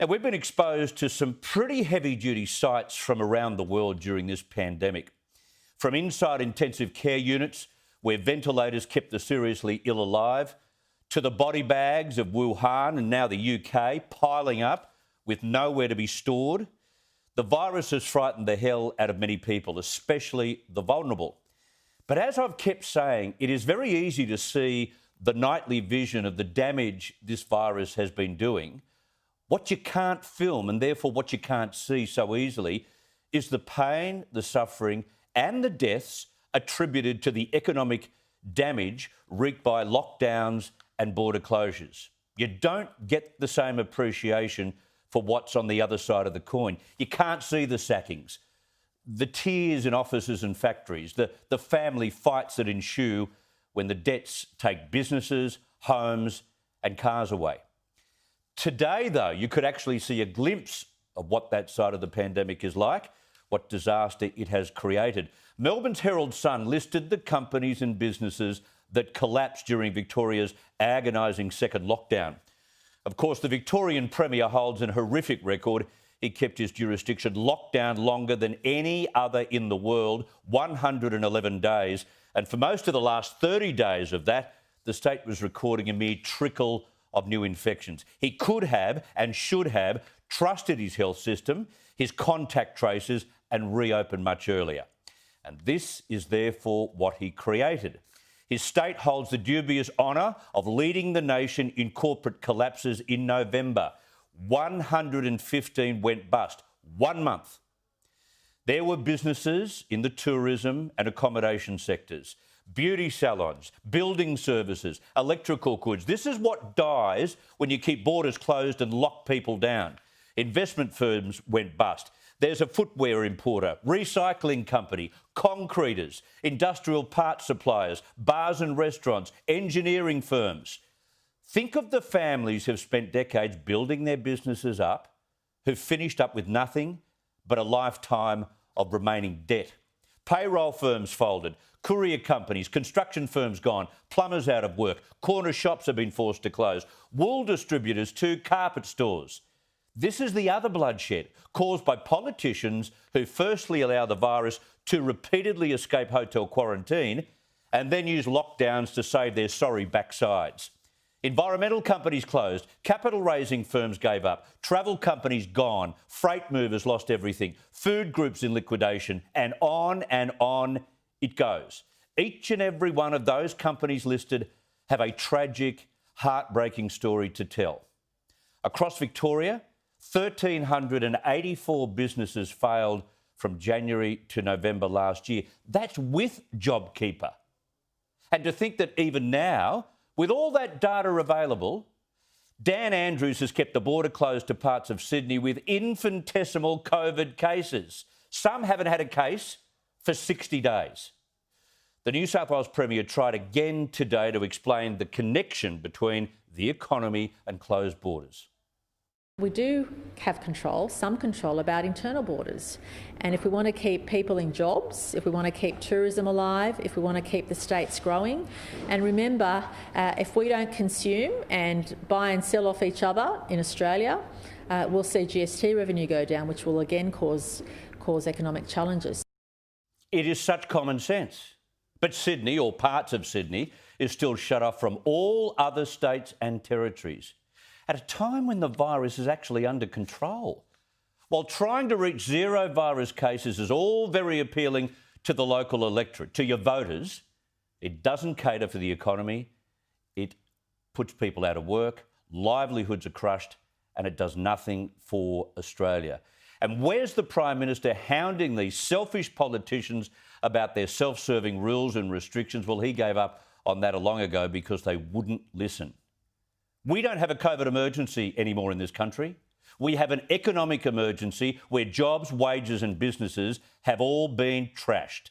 Now, we've been exposed to some pretty heavy-duty sights from around the world during this pandemic. From inside intensive care units, where ventilators kept the seriously ill alive, to the body bags of Wuhan and now the UK piling up with nowhere to be stored. The virus has frightened the hell out of many people, especially the vulnerable. But as I've kept saying, it is very easy to see the nightly vision of the damage this virus has been doing. What you can't film, and therefore what you can't see so easily, is the pain, the suffering and the deaths attributed to the economic damage wreaked by lockdowns and border closures. You don't get the same appreciation for what's on the other side of the coin. You can't see the sackings, the tears in offices and factories, the family fights that ensue when the debts take businesses, homes and cars away. Today, though, you could actually see a glimpse of what that side of the pandemic is like, what disaster it has created. Melbourne's Herald Sun listed the companies and businesses that collapsed during Victoria's agonising second lockdown. Of course, the Victorian Premier holds an horrific record. He kept his jurisdiction locked down longer than any other in the world, 111 days. And for most of the last 30 days of that, the state was recording a mere trickle of new infections. He could have and should have trusted his health system, his contact tracers, and reopened much earlier. And this is therefore what he created. His state holds the dubious honour of leading the nation in corporate collapses in November. 115 went bust. 1 month. There were businesses in the tourism and accommodation sectors, beauty salons, building services, electrical goods. This is what dies when you keep borders closed and lock people down. Investment firms went bust. There's a footwear importer, recycling company, concreters, industrial parts suppliers, bars and restaurants, engineering firms. Think of the families who've spent decades building their businesses up, who've finished up with nothing but a lifetime of remaining debt. Payroll firms folded, courier companies, construction firms gone, plumbers out of work, corner shops have been forced to close, wool distributors too, carpet stores. This is the other bloodshed caused by politicians who firstly allow the virus to repeatedly escape hotel quarantine and then use lockdowns to save their sorry backsides. Environmental companies closed, capital raising firms gave up, travel companies gone, freight movers lost everything, food groups in liquidation, and on it goes. Each and every one of those companies listed have a tragic, heartbreaking story to tell. Across Victoria, 1,384 businesses failed from January to November last year. That's with JobKeeper. And to think that even now, with all that data available, Dan Andrews has kept the border closed to parts of Sydney with infinitesimal COVID cases. Some haven't had a case for 60 days. The New South Wales Premier tried again today to explain the connection between the economy and closed borders. We do have control, some control about internal borders. And if we want to keep people in jobs, if we want to keep tourism alive, if we want to keep the states growing, and remember, if we don't consume and buy and sell off each other in Australia, we'll see GST revenue go down, which will again cause economic challenges. It is such common sense. But Sydney, or parts of Sydney, is still shut off from all other states and territories at a time when the virus is actually under control. While trying to reach zero virus cases is all very appealing to the local electorate, to your voters, it doesn't cater for the economy. It puts people out of work, livelihoods are crushed, and it does nothing for Australia. And where's the Prime Minister hounding these selfish politicians about their self-serving rules and restrictions? Well, he gave up on that long ago because they wouldn't listen. We don't have a COVID emergency anymore in this country. We have an economic emergency where jobs, wages and businesses have all been trashed.